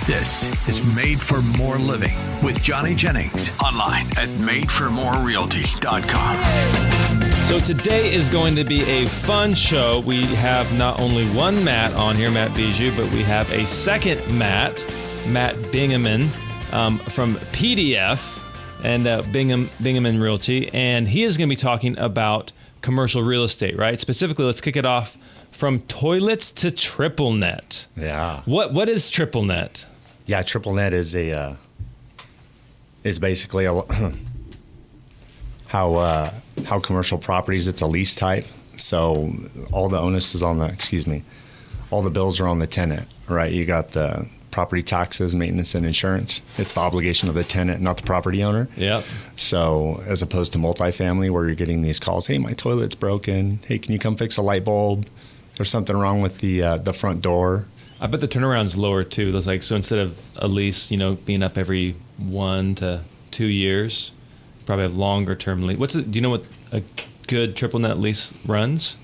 This is Made for More Living with Johnny Jennings. Online at madeformorerealty.com. So today is going to be a fun show. We have not only one Matt on here, Matt Bijou, but we have a second Matt Bingaman from PDF and Bingaman Realty. And he is going to be talking about commercial real estate, right? Specifically, let's kick it off from toilets to triple net. Yeah. What is triple net? Yeah, triple net is basically how commercial properties, it's a lease type. So all the onus is on all the bills are on the tenant, right? You got the property taxes, maintenance, and insurance. It's the obligation of the tenant, not the property owner. Yeah. So as opposed to multifamily where you're getting these calls, hey, my toilet's broken. Hey, can you come fix a light bulb? There's something wrong with the front door. I bet the turnaround's lower too. There's so instead of a lease, being up every 1 to 2 years, probably have longer term lease. Do you know what a good triple net lease runs?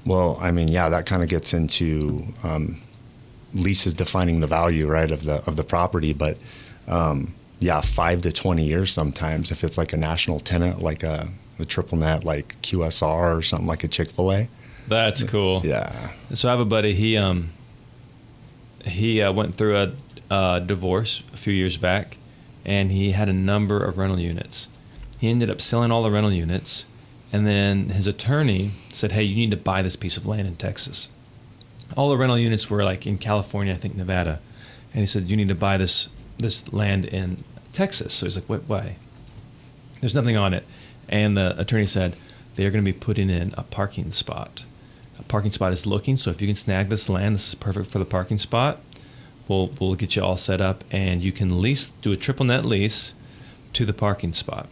Well, that kind of gets into leases defining the value, right, of the property. But 5 to 20 years sometimes if it's like a national tenant, like a triple net, like QSR or something like a Chick-fil-A. That's cool. Yeah. So I have a buddy. He went through a divorce a few years back, and he had a number of rental units. He ended up selling all the rental units, and then his attorney said, hey, you need to buy this piece of land in Texas. All the rental units were in California, I think Nevada. And he said, you need to buy this land in Texas. So he's like, why? There's nothing on it. And the attorney said, they're going to be putting in a parking spot. A parking spot is looking, so if you can snag this land, this is perfect for the parking spot. We'll get you all set up, and you can do a triple net lease to the parking spot.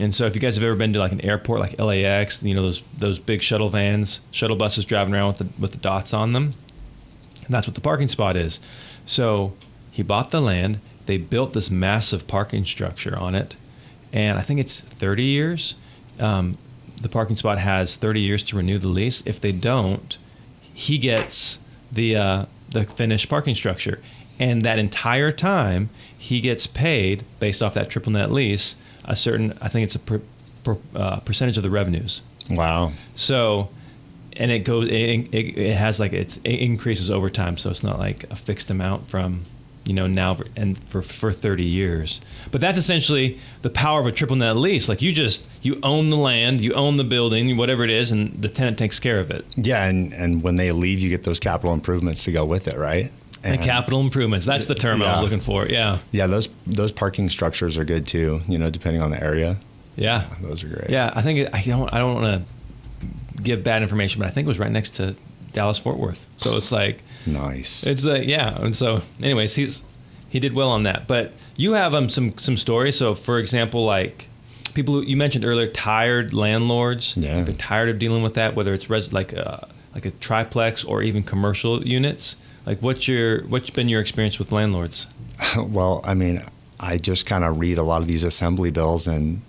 And so if you guys have ever been to an airport like LAX, those big shuttle buses driving around with the dots on them, that's what the parking spot is. So he bought the land, they built this massive parking structure on it, and I think it's 30 years. The parking spot has 30 years to renew the lease. If they don't, he gets the finished parking structure. And that entire time, he gets paid, based off that triple net lease, a certain, I think it's a percentage of the revenues. Wow. So, and it increases over time. So it's not like a fixed amount from, now and for 30 years. But that's essentially the power of a triple net lease. You own the land, you own the building, whatever it is, and the tenant takes care of it. Yeah, and when they leave, you get those capital improvements to go with it, right? And the capital improvements, that's the term I was looking for, yeah. Yeah, those parking structures are good too, depending on the area. Yeah. Those are great. Yeah, I think, I don't want to give bad information, but I think it was right next to Dallas-Fort Worth. So it's nice. It's yeah. And so anyways, he did well on that. But you have some stories. So for example, people you mentioned earlier, tired landlords. Yeah. Been tired of dealing with that, whether it's like a triplex or even commercial units. What's been your experience with landlords? Well, I just kind of read a lot of these assembly bills and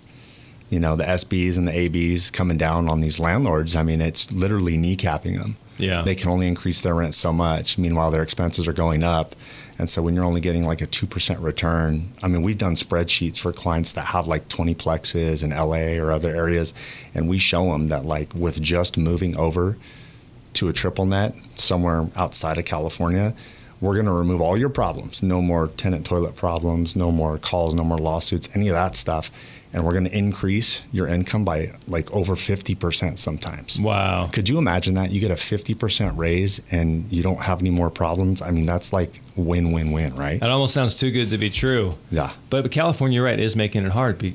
the SBs and the ABs coming down on these landlords. It's literally kneecapping them. Yeah. They can only increase their rent so much. Meanwhile, their expenses are going up. And so when you're only getting a 2% return, we've done spreadsheets for clients that have 20 plexes in LA or other areas. And we show them that with just moving over to a triple net somewhere outside of California, we're going to remove all your problems. No more tenant toilet problems, no more calls, no more lawsuits, any of that stuff. And we're going to increase your income by over 50% sometimes. Wow. Could you imagine that? You get a 50% raise and you don't have any more problems. That's win-win-win, right? That almost sounds too good to be true. Yeah. But California, you're right, is making it hard.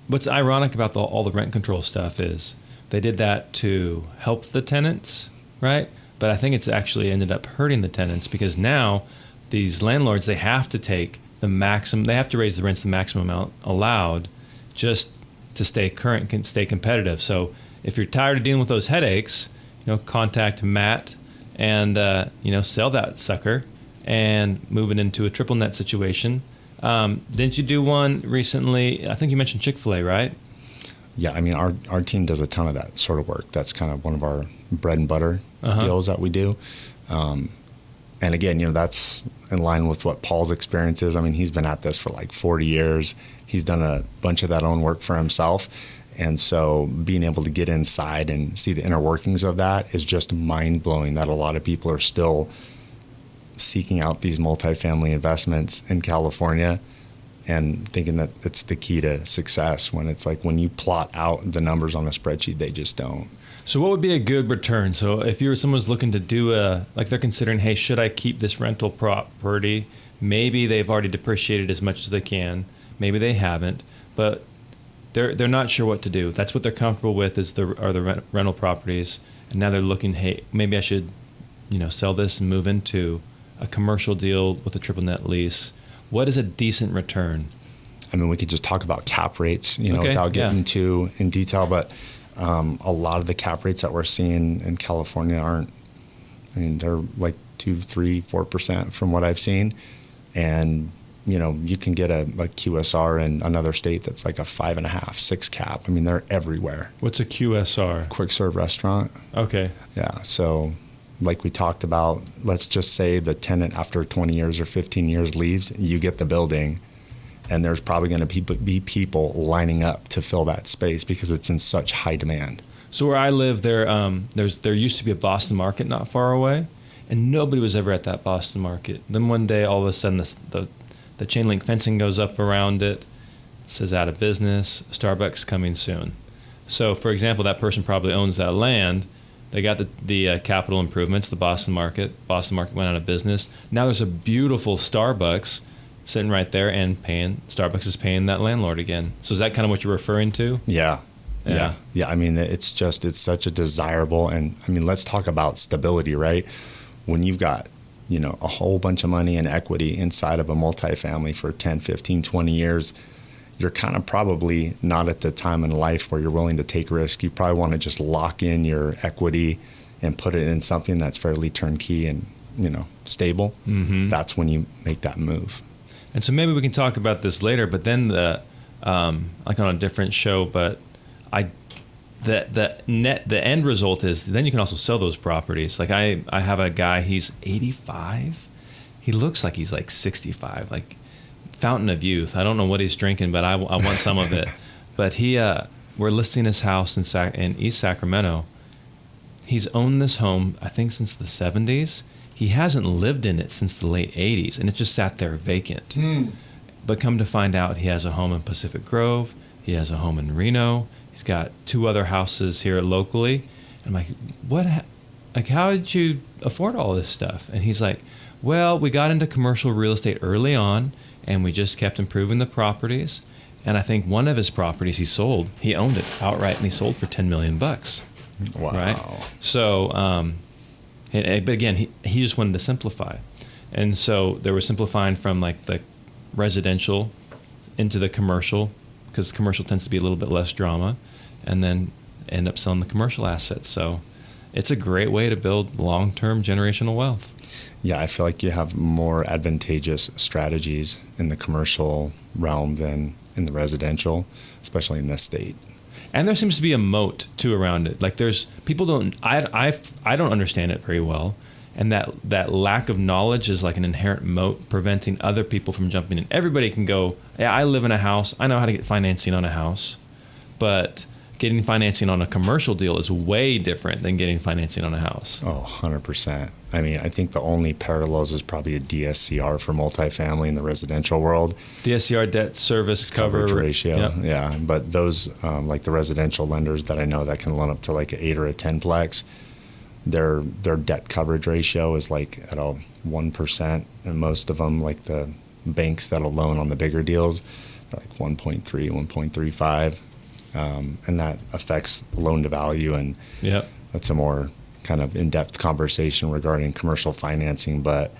What's ironic about all the rent control stuff is they did that to help the tenants, right? But I think it's actually ended up hurting the tenants because now these landlords, they have to take the maximum, they have to raise the rents the maximum amount allowed just to stay current and stay competitive. So if you're tired of dealing with those headaches, contact Matt and, sell that sucker and move it into a triple net situation. Didn't you do one recently? I think you mentioned Chick-fil-A, right? Yeah, our team does a ton of that sort of work. That's kind of one of our bread and butter deals that we do. And again, that's in line with what Paul's experience is. I mean, he's been at this for like 40 years. He's done a bunch of that own work for himself. And so being able to get inside and see the inner workings of that is just mind blowing, that a lot of people are still seeking out these multifamily investments in California and thinking that it's the key to success, when it's like, when you plot out the numbers on a spreadsheet, they just don't. So what would be a good return? So if someone's looking to do like they're considering, hey, should I keep this rental property? Maybe they've already depreciated as much as they can. Maybe they haven't, but they're not sure what to do. That's what they're comfortable with are the rental properties. And now they're looking, hey, maybe I should, sell this and move into a commercial deal with a triple net lease. What is a decent return? I mean, we could just talk about cap rates, Okay, without getting too in detail, but a lot of the cap rates that we're seeing in California they're like 2, 3, 4% from what I've seen. And, you can get a QSR in another state that's like a 5.5, 6 cap. I mean, they're everywhere. What's a QSR? Quick serve restaurant. Okay. Yeah. So like we talked about, let's just say the tenant after 20 years or 15 years leaves, you get the building, and there's probably going to be people lining up to fill that space because it's in such high demand. So where I live, there used to be a Boston market not far away, and nobody was ever at that Boston market. Then one day, all of a sudden, the chain link fencing goes up around it, says out of business, Starbucks coming soon. So, for example, that person probably owns that land. They got the capital improvements, the Boston market. Boston market went out of business. Now there's a beautiful Starbucks sitting right there, and Starbucks is paying that landlord again. So is that kind of what you're referring to? Yeah. I mean, it's such a desirable, and I mean, let's talk about stability, right? When you've got, a whole bunch of money and equity inside of a multifamily for 10, 15, 20 years, you're kind of probably not at the time in life where you're willing to take risk. You probably want to just lock in your equity and put it in something that's fairly turnkey and, stable. Mm-hmm. That's when you make that move. And so maybe we can talk about this later, but then like on a different show, but the end result is then you can also sell those properties. Like I have a guy, he's 85. He looks like he's like 65, like fountain of youth. I don't know what he's drinking, but I want some of it. But we're listing his house in East Sacramento. He's owned this home, I think, since the 70s. He hasn't lived in it since the late 80s, and it just sat there vacant. But come to find out, he has a home in Pacific Grove. He has a home in Reno. He's got 2 other houses here locally. And I'm like, what? Like, how did you afford all this stuff? And he's like, well, we got into commercial real estate early on, and we just kept improving the properties. And I think one of his properties he sold, he owned it outright, and he sold for $10 million. Wow. Right? So, but again, he just wanted to simplify. And so they were simplifying from like the residential into the commercial, because commercial tends to be a little bit less drama, and then end up selling the commercial assets. So it's a great way to build long-term generational wealth. Yeah, I feel like you have more advantageous strategies in the commercial realm than in the residential, especially in this state. And there seems to be a moat too around it. Like I don't understand it very well. And that lack of knowledge is like an inherent moat preventing other people from jumping in. Everybody can go, yeah, I live in a house. I know how to get financing on a house. But getting financing on a commercial deal is way different than getting financing on a house. Oh, 100%. I mean, I think the only parallels is probably a DSCR for multifamily in the residential world. DSCR, debt service coverage ratio. Yep. Yeah. But those, like the residential lenders that I know that can loan up to like an 8 or a 10 plex, their debt coverage ratio is like at a 1%, and most of them, like the banks that'll loan on the bigger deals, are like 1.3, 1.35, and that affects loan to value, and that's a more kind of in-depth conversation regarding commercial financing. But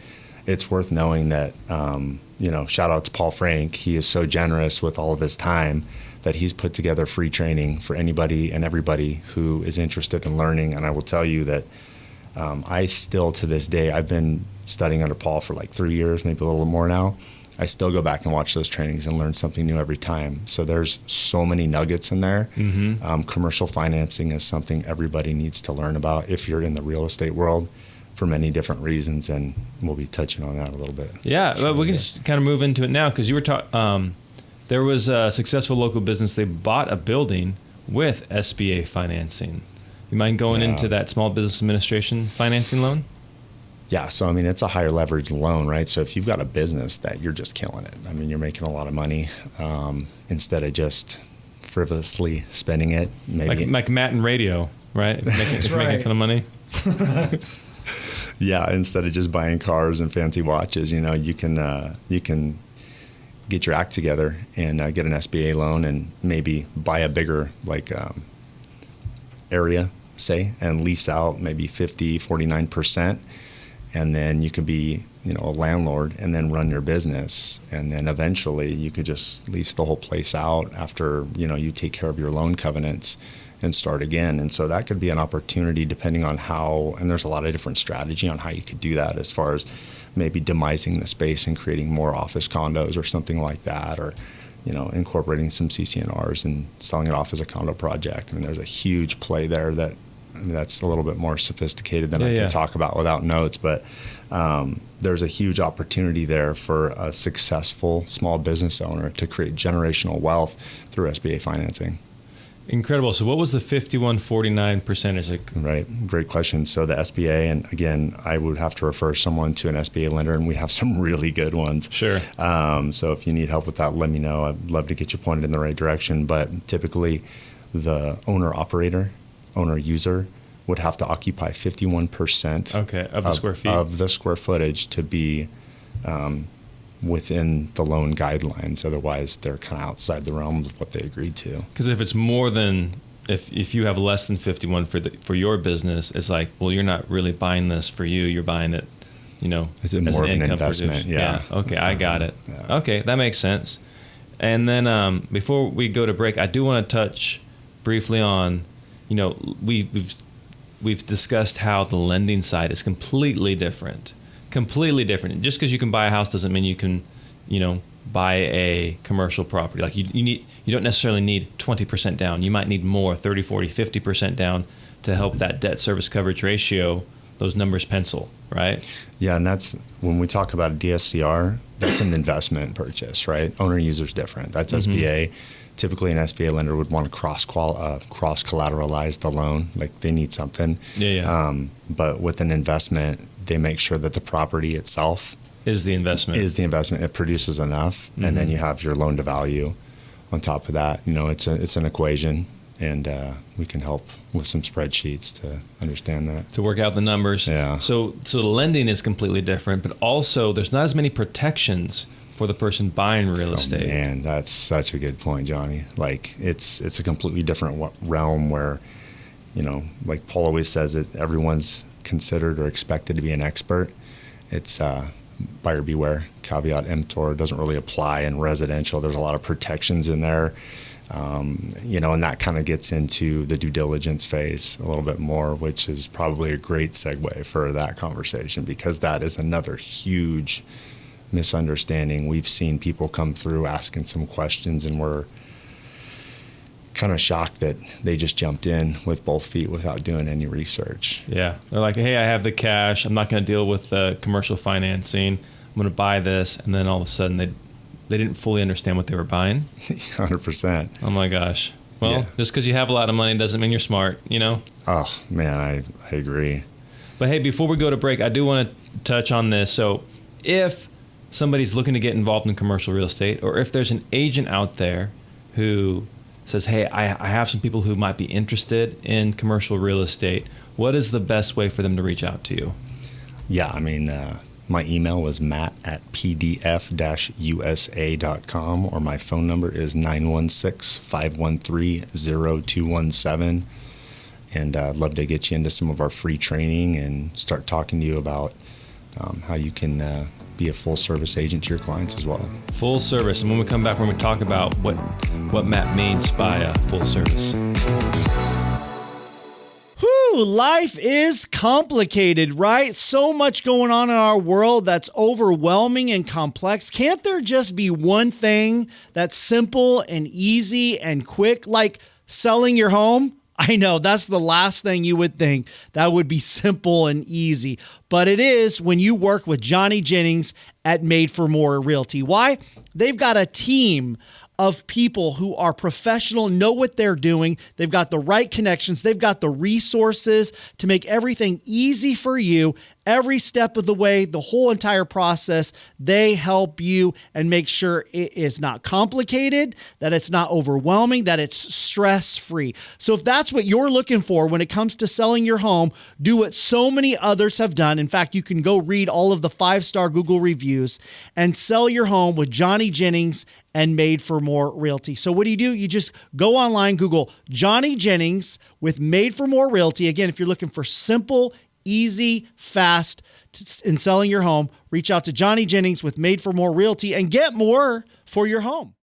it's worth knowing that shout out to Paul Frank. He is so generous with all of his time that he's put together free training for anybody and everybody who is interested in learning. And I will tell you that I still, to this day, I've been studying under Paul for like 3 years, maybe a little more now. I still go back and watch those trainings and learn something new every time. So there's so many nuggets in there. Mm-hmm. Commercial financing is something everybody needs to learn about if you're in the real estate world. for many different reasons, and we'll be touching on that a little bit. Yeah, well, we can just kind of move into it now because you were talking. There was a successful local business. They bought a building with SBA financing. You mind going into that Small Business Administration financing loan? Yeah, so I mean, it's a higher leverage loan, right? So if you've got a business that you're just killing it, I mean, you're making a lot of money instead of just frivolously spending it. Maybe like Matt in radio, right? If you're making a ton of money. Yeah, instead of just buying cars and fancy watches, you can get your act together and get an SBA loan and maybe buy a bigger area, say, and lease out maybe 49%. And then you could be, a landlord and then run your business. And then eventually you could just lease the whole place out after, you take care of your loan covenants and start again. And so that could be an opportunity depending on how, and there's a lot of different strategy on how you could do that as far as maybe demising the space and creating more office condos or something like that, or, incorporating some CCNRs and selling it off as a condo project. I mean, there's a huge play there that's a little bit more sophisticated than I can talk about without notes, but there's a huge opportunity there for a successful small business owner to create generational wealth through SBA financing. Incredible. So what was the 51-49 percentage? Right. Great question. So the SBA, and again, I would have to refer someone to an SBA lender, and we have some really good ones. Sure. So if you need help with that, let me know. I'd love to get you pointed in the right direction. But typically the owner user would have to occupy 51% of the square feet of the square footage to be within the loan guidelines. Otherwise, they're kind of outside the realm of what they agreed to. Because if it's more than, if you have less than 51 for your business, it's like, well, you're not really buying this for you. You're buying it, it's as more of an income investment. Yeah. Okay, I got it. Yeah. Okay, that makes sense. And then before we go to break, I do want to touch briefly on, we've discussed how the lending side is completely different. Just because you can buy a house doesn't mean you can, buy a commercial property. Like you don't necessarily need 20% down. You might need more, 30, 40, 50% down to help that debt service coverage ratio, those numbers pencil, right? Yeah, and that's when we talk about a DSCR, that's an investment purchase, right? Owner user's different. That's SBA. Typically, an SBA lender would want to cross collateralize the loan, like they need something. But with an investment, they make sure that the property itself is the investment. It produces enough, and then you have your loan to value on top of that. It's an equation, and we can help with some spreadsheets to understand that. To work out the numbers. Yeah. So the lending is completely different, but also there's not as many protections for the person buying real estate. Man, that's such a good point, Johnny. Like it's a completely different realm where, like Paul always says it, everyone's considered or expected to be an expert. It's buyer beware, caveat emptor, doesn't really apply in residential. There's a lot of protections in there, and that kind of gets into the due diligence phase a little bit more, which is probably a great segue for that conversation, because that is another huge misunderstanding. We've seen people come through asking some questions, and we're kind of shocked that they just jumped in with both feet without doing any research. Yeah. They're like, hey, I have the cash. I'm not going to deal with commercial financing. I'm going to buy this. And then all of a sudden they didn't fully understand what they were buying. 100%. Oh my gosh. Well, just because you have a lot of money doesn't mean you're smart, Oh, man, I agree. But hey, before we go to break, I do want to touch on this. So if somebody's looking to get involved in commercial real estate, or if there's an agent out there who says, hey, I have some people who might be interested in commercial real estate, what is the best way for them to reach out to you? Yeah, I mean, my email is matt@pdf-usa.com, or my phone number is 916-513-0217. And I'd love to get you into some of our free training and start talking to you about how you can be a full-service agent to your clients as well. Full service. And when we come back, we're going to talk about what Matt means by full service. Whew, life is complicated, right? So much going on in our world that's overwhelming and complex. Can't there just be one thing that's simple and easy and quick, like selling your home? I know that's the last thing you would think. That would be simple and easy. But it is when you work with Johnny Jennings at Made for More Realty. Why? They've got a team of people who are professional, know what they're doing. They've got the right connections. They've got the resources to make everything easy for you every step of the way, the whole entire process. They help you and make sure it is not complicated, that it's not overwhelming, that it's stress-free. So if that's what you're looking for when it comes to selling your home, do what so many others have done. In fact, you can go read all of the 5-star Google reviews and sell your home with Johnny Jennings and Made for More Realty. So what do? You just go online, Google Johnny Jennings with Made for More Realty. Again, if you're looking for simple, easy, fast in selling your home, reach out to Johnny Jennings with Made for More Realty and get more for your home.